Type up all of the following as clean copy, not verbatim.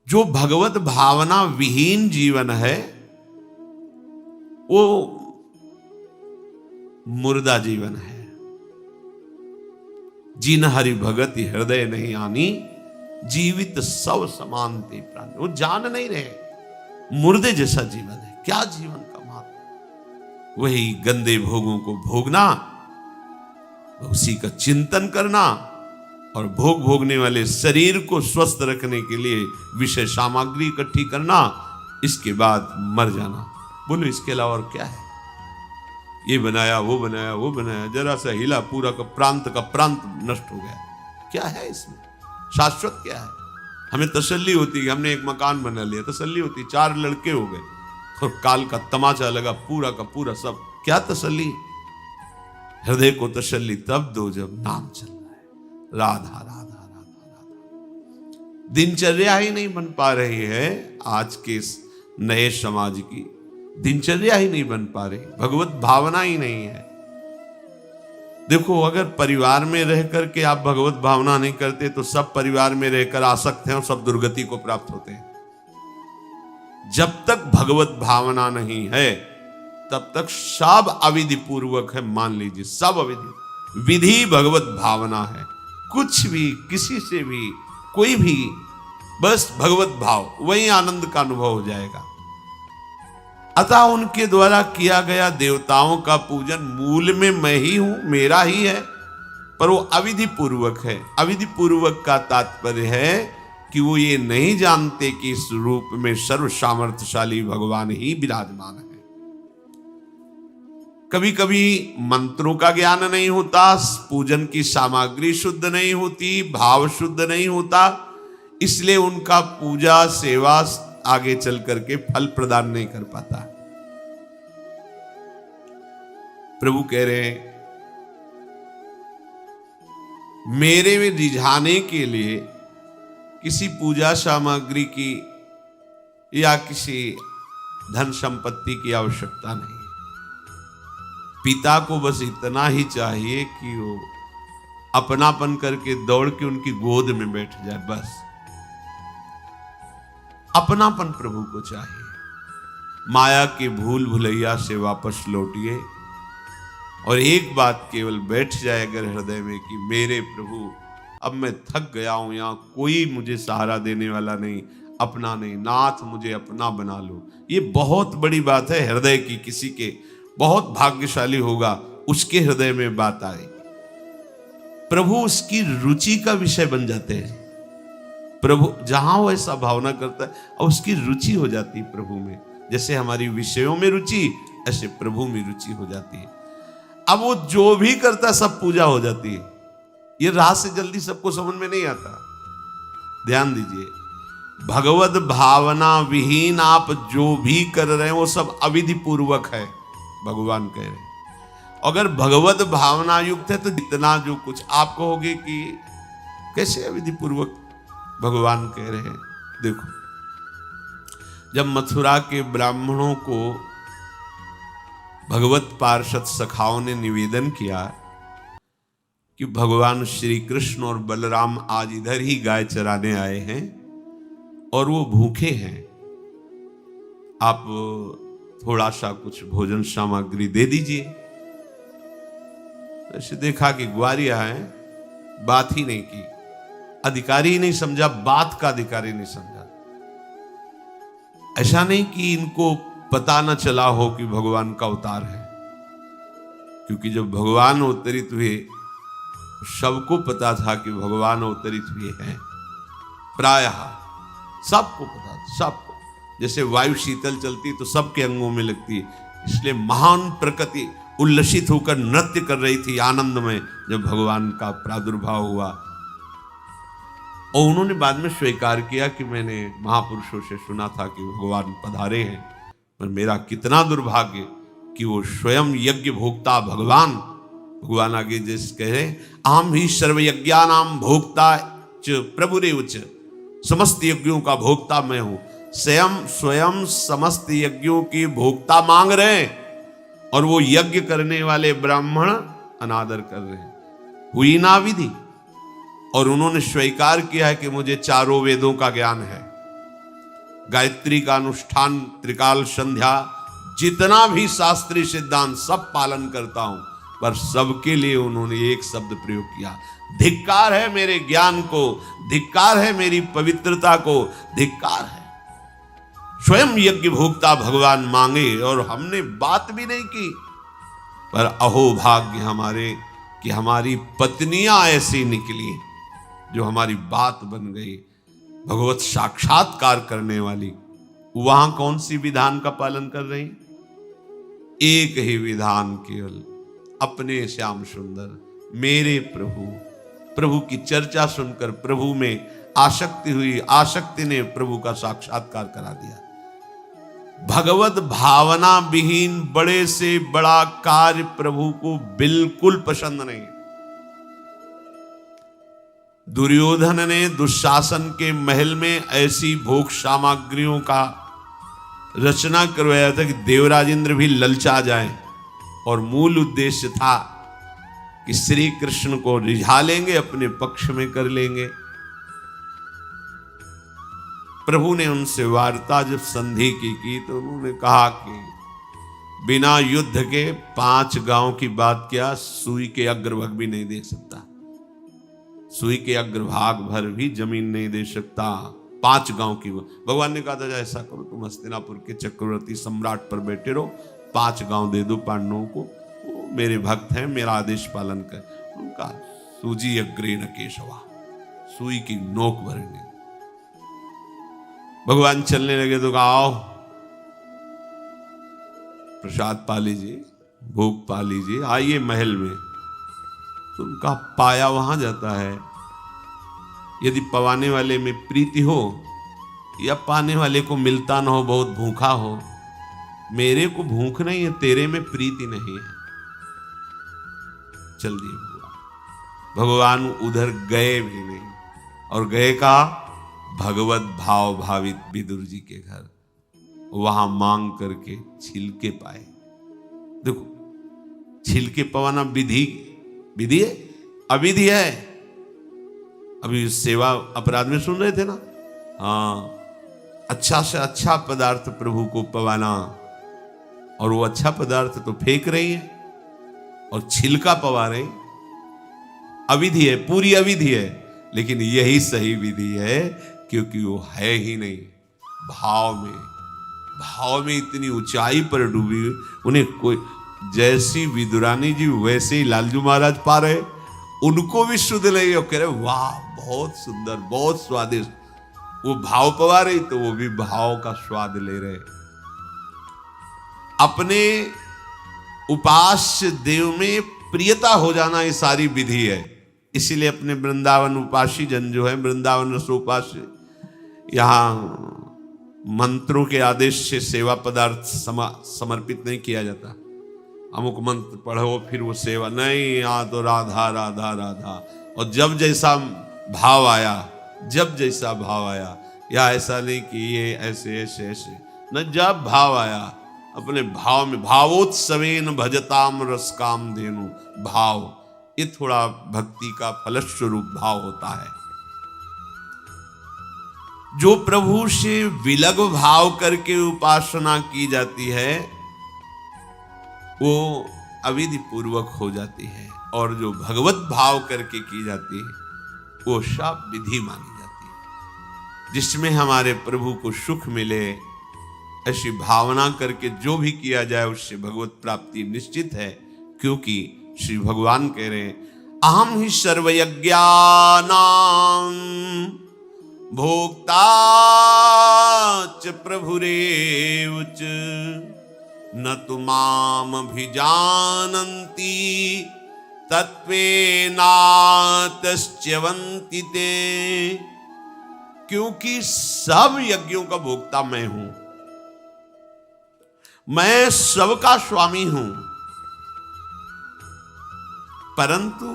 जो भगवत भावना विहीन जीवन है वो मुर्दा जीवन है। जिन हरि भगति हृदय नहीं आनी, जीवित सब समान ते प्राण। वो जान नहीं रहे, मुर्दे जैसा जीवन है। क्या जीवन का महत्व? वही गंदे भोगों को भोगना, उसी का चिंतन करना, और भोग भोगने वाले शरीर को स्वस्थ रखने के लिए विषय सामग्री इकट्ठी करना, इसके बाद मर जाना। बोलो इसके अलावा और क्या है? ये बनाया वो बनाया वो बनाया, जरा सा हिला पूरा का प्रांत नष्ट हो गया। क्या है इसमें? शाश्वत क्या है? हमें तसल्ली होती है, हमने एक मकान बना लिया, तसल्ली होती, 4 लड़के हो गए और काल का तमाचा लगा पूरा का पूरा सब। क्या तसल्ली? हृदय को तसल्ली तब दो जब नाम चल रहा है, राधा राधा राधा राधा। दिनचर्या ही नहीं बन पा रही है आज के इस नए समाज की, दिनचर्या ही नहीं बन पा रही, भगवत भावना ही नहीं है। देखो, अगर परिवार में रह करके आप भगवत भावना नहीं करते तो सब परिवार में रहकर आसक्त हैं और सब दुर्गति को प्राप्त होते हैं। जब तक भगवत भावना नहीं है तब तक सब अविधि पूर्वक है। मान लीजिए सब अविधि, विधि भगवत भावना है। कुछ भी, किसी से भी, कोई भी, बस भगवत भाव, वही आनंद का अनुभव हो जाएगा। अतः उनके द्वारा किया गया देवताओं का पूजन मूल में मैं ही हूं, मेरा ही है, पर वो अविधि पूर्वक है। अविधि पूर्वक का तात्पर्य है कि वो ये नहीं जानते कि इस रूप में सर्व सामर्थ्यशाली भगवान ही विराजमान है। कभी कभी मंत्रों का ज्ञान नहीं होता, पूजन की सामग्री शुद्ध नहीं होती, भाव शुद्ध नहीं होता, इसलिए उनका पूजा सेवा आगे चल करके फल प्रदान नहीं कर पाता। प्रभु कह रहे हैं, मेरे में रिझाने के लिए किसी पूजा सामग्री की या किसी धन संपत्ति की आवश्यकता नहीं। पिता को बस इतना ही चाहिए कि वो अपनापन करके दौड़ के उनकी गोद में बैठ जाए, बस अपनापन प्रभु को चाहिए। माया के भूल भुलैया से वापस लौटिए और एक बात केवल बैठ जाए अगर हृदय में कि मेरे प्रभु, अब मैं थक गया हूं, यहां कोई मुझे सहारा देने वाला नहीं, अपना नहीं, नाथ मुझे अपना बना लो। ये बहुत बड़ी बात है हृदय की। किसी के बहुत भाग्यशाली होगा उसके हृदय में बात आए, प्रभु उसकी रुचि का विषय बन जाते हैं। प्रभु जहां वो ऐसा भावना करता है और उसकी रुचि हो जाती है प्रभु में। जैसे हमारी विषयों में रुचि, ऐसे प्रभु में रुचि हो जाती है। अब वो जो भी करता सब पूजा हो जाती है। ये राह से जल्दी सबको समझ में नहीं आता। ध्यान दीजिए, भगवत भावना विहीन आप जो भी कर रहे हैं वो सब अविधि पूर्वक है, भगवान कह रहे हैं। अगर भगवत भावना युक्त है तो जितना जो कुछ आप कहोगे कि कैसे अविधि पूर्वक, भगवान कह रहे हैं। देखो, जब मथुरा के ब्राह्मणों को भगवत पार्षद सखाओं ने निवेदन किया कि भगवान श्री कृष्ण और बलराम आज इधर ही गाय चराने आए हैं और वो भूखे हैं, आप थोड़ा सा कुछ भोजन सामग्री दे दीजिए। ऐसे देखा कि ग्वारिया है, बात ही नहीं की, अधिकारी ही नहीं समझा, बात का अधिकारी नहीं समझा। ऐसा नहीं कि इनको पता न चला हो कि भगवान का अवतार है, क्योंकि जब भगवान अवतरित हुए सबको पता था कि भगवान अवतरित हुए हैं। प्रायः सबको पता था, सबको। जैसे वायु शीतल चलती तो सबके अंगों में लगती है, इसलिए महान प्रकृति उल्लसित होकर नृत्य कर रही थी आनंद में जब भगवान का प्रादुर्भाव हुआ। और उन्होंने बाद में स्वीकार किया कि मैंने महापुरुषों से सुना था कि भगवान पधारे हैं, पर मेरा कितना दुर्भाग्य कि वो स्वयं यज्ञ भोक्ता भगवान आगे जैसे कह रहे, अहम ही सर्वयज्ञानाम भोक्ता च प्रभुरेव च, समस्त यज्ञों का भोक्ता मैं हूं। स्वयं समस्त यज्ञों की भोक्ता मांग रहे हैं और वो यज्ञ करने वाले ब्राह्मण अनादर कर रहे हैं। हुई ना विधि। और उन्होंने स्वीकार किया है कि मुझे चारों वेदों का ज्ञान है। गायत्री का अनुष्ठान, त्रिकाल संध्या, जितना भी शास्त्रीय सिद्धांत सब पालन करता हूं, पर सबके लिए उन्होंने एक शब्द प्रयोग किया, धिक्कार है मेरे ज्ञान को, धिक्कार है मेरी पवित्रता को, धिक्कार है। स्वयं यज्ञ भोक्ता भगवान मांगे और हमने बात भी नहीं की, पर अहो भाग्य हमारे कि हमारी पत्नियां ऐसी निकली जो हमारी बात बन गई, भगवत साक्षात्कार करने वाली। वहां कौन सी विधान का पालन कर रही? एक ही विधान, केवल अपने श्याम सुंदर मेरे प्रभु। प्रभु की चर्चा सुनकर प्रभु में आसक्ति हुई, आसक्ति ने प्रभु का साक्षात्कार करा दिया। भगवत भावना विहीन बड़े से बड़ा कार्य प्रभु को बिल्कुल पसंद नहीं। दुर्योधन ने दुशासन के महल में ऐसी भोग सामग्रियों का रचना करवाया था कि देवराज इंद्र भी ललचा जाए, और मूल उद्देश्य था कि श्री कृष्ण को रिझा लेंगे, अपने पक्ष में कर लेंगे। प्रभु ने उनसे वार्ता जब संधि की तो उन्होंने कहा कि बिना युद्ध के 5 गांव की बात क्या, सुई के अग्रभाग भी नहीं दे सकता, सुई के अग्रभाग भर भी जमीन नहीं दे सकता। 5 गांव की भगवान ने कहा था ऐसा करो, तुम हस्तिनापुर के चक्रवर्ती सम्राट पर बैठे रहो, 5 गांव दे दो पांडवों को, वो मेरे भक्त हैं, मेरा आदेश पालन कर। उनका सूजी अग्रे न केशवा, सुई की नोक भरेंगे। भगवान चलने लगे तो कहा आओ प्रसाद पा लीजिए, भोग पा लीजिए, आइए महल में। तो उनका पाया वहां जाता है। यदि पवाने वाले में प्रीति हो या पाने वाले को मिलता ना हो, बहुत भूखा हो, मेरे को भूख नहीं है, तेरे में प्रीति नहीं है, चल दिए भगवान। भगवान उधर गए भी नहीं, और गए का भगवत भाव भावित विदुर जी के घर, वहां मांग करके छिलके पाए। देखो, छिलके पवाना विधि है, अविधि है। अभी सेवा अपराध में सुन रहे थे ना, हाँ, अच्छा से अच्छा पदार्थ प्रभु को पवाना, और वो अच्छा पदार्थ तो फेंक रही है और छिलका पवा रही। अविधि है, पूरी अविधि है, लेकिन यही सही विधि है, क्योंकि वो है ही नहीं भाव में इतनी ऊंचाई पर डूबी। उन्हें कोई, जैसी विदुरानी जी वैसे ही लालजू महाराज पा रहे, उनको भी शुद्ध नहीं हो, कह रहे वाह बहुत सुंदर, बहुत स्वादिष्ट। वो भाव पवा रही तो वो भी भाव का स्वाद ले रहे। अपने उपास्य देव में प्रियता हो जाना ये सारी विधि है। इसीलिए अपने वृंदावन उपासी जन जो है, वृंदावन रसोपास्य, यहाँ मंत्रों के आदेश से सेवा पदार्थ समर्पित नहीं किया जाता। अमुक मंत्र पढ़ो फिर वो सेवा नहीं, यहाँ तो राधा राधा राधा। और जब जैसा भाव आया, या ऐसा नहीं कि ये ऐसे ऐसे ऐसे न, जब भाव आया अपने भाव में, भावोत्सवेन भजताम रसकाम धेनु, भाव, ये थोड़ा भक्ति का फलस्वरूप भाव होता है। जो प्रभु से विलग भाव करके उपासना की जाती है वो अविधि पूर्वक हो जाती है, और जो भगवत भाव करके की जाती है वो सब विधि मानी जाती है। जिसमें हमारे प्रभु को सुख मिले, ऐसी भावना करके जो भी किया जाए उससे भगवत प्राप्ति निश्चित है। क्योंकि श्री भगवान कह रहे हैं, अहम ही सर्वयज्ञानां भोक्ता च प्रभुरेव च न तु माम अभिजानन्ति तत्वेनातश्च्यवन्ति ते। क्योंकि सब यज्ञों का भोक्ता मैं हूं, मैं सबका स्वामी हूं, परंतु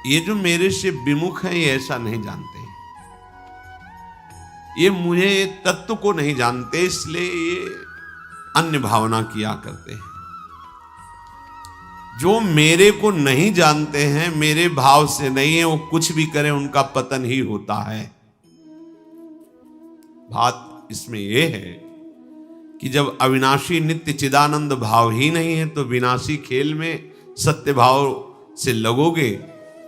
ये जो मेरे से विमुख हैं ये ऐसा नहीं जानते, ये मुझे तत्व को नहीं जानते, इसलिए ये अन्य भावना किया करते हैं। जो मेरे को नहीं जानते हैं, मेरे भाव से नहीं है, वो कुछ भी करें उनका पतन ही होता है। बात इसमें यह है कि जब अविनाशी नित्य चिदानंद भाव ही नहीं है तो विनाशी खेल में सत्य भाव से लगोगे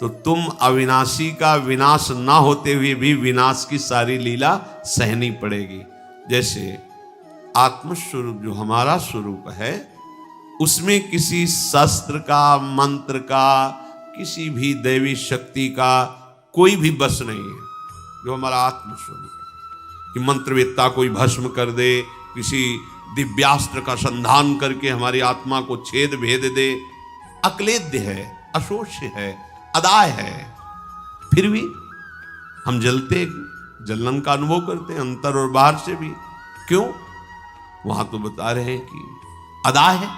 तो तुम अविनाशी का विनाश ना होते हुए भी विनाश की सारी लीला सहनी पड़ेगी। जैसे आत्मस्वरूप जो हमारा स्वरूप है उसमें किसी शस्त्र का, मंत्र का, किसी भी दैवी शक्ति का कोई भी बस नहीं है। जो हमारा आत्मस्वरूप है कि मंत्रवेत्ता कोई भस्म कर दे, किसी दिव्यास्त्र का संधान करके हमारी आत्मा को छेद भेद दे, अक्लेद्य है, अशोष्य है, अदाय है, फिर भी हम जलते, जलन का अनुभव करते हैं अंतर और बाहर से भी। क्यों? वहां तो बता रहे हैं कि अदाय है,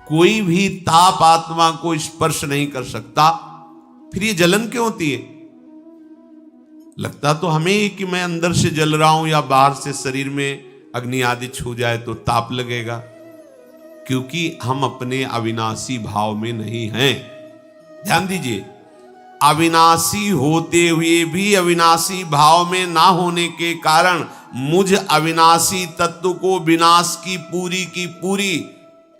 कोई भी ताप आत्मा को स्पर्श नहीं कर सकता। फिर ये जलन क्यों होती है? लगता तो हमें ही कि मैं अंदर से जल रहा हूं या बाहर से शरीर में अग्नि आदि छू जाए तो ताप लगेगा, क्योंकि हम अपने अविनाशी भाव में नहीं हैं। ध्यान दीजिए, अविनाशी होते हुए भी अविनाशी भाव में ना होने के कारण मुझ अविनाशी तत्व को विनाश की पूरी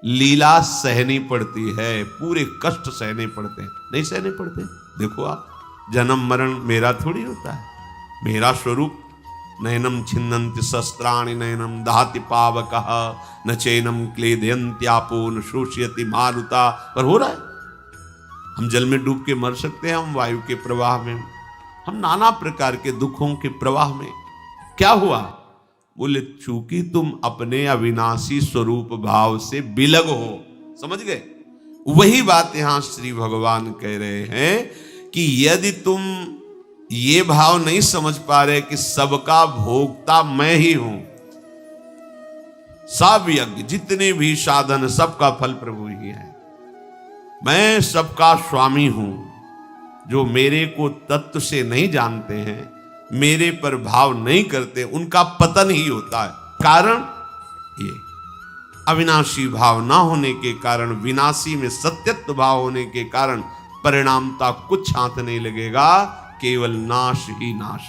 लीला सहनी पड़ती है, पूरे कष्ट सहने पड़ते हैं। नहीं सहने पड़ते? देखो आप, जन्म मरण मेरा थोड़ी होता है। मेरा स्वरूप नयनम छिन्नन्ति शस्त्राणि नयनम दहति पावकः न चैनम क्लेदयन्त्यापो न शोषयति मारुता, पर हो रहा है। हम जल में डूब के मर सकते हैं, हम वायु के प्रवाह में, हम नाना प्रकार के दुखों के प्रवाह में। क्या हुआ? बोले चूंकि तुम अपने अविनाशी स्वरूप भाव से बिलग हो। समझ गए? वही बात यहां श्री भगवान कह रहे हैं कि यदि तुम ये भाव नहीं समझ पा रहे कि सबका भोक्ता मैं ही हूं, सब यज्ञ जितने भी साधन सबका फल प्रभु ही है, मैं सबका स्वामी हूं। जो मेरे को तत्व से नहीं जानते हैं, मेरे पर भाव नहीं करते, उनका पतन ही होता है। कारण ये अविनाशी भाव ना होने के कारण, विनाशी में सत्यत्व भाव होने के कारण परिणामता कुछ हाथ नहीं लगेगा, केवल नाश ही नाश।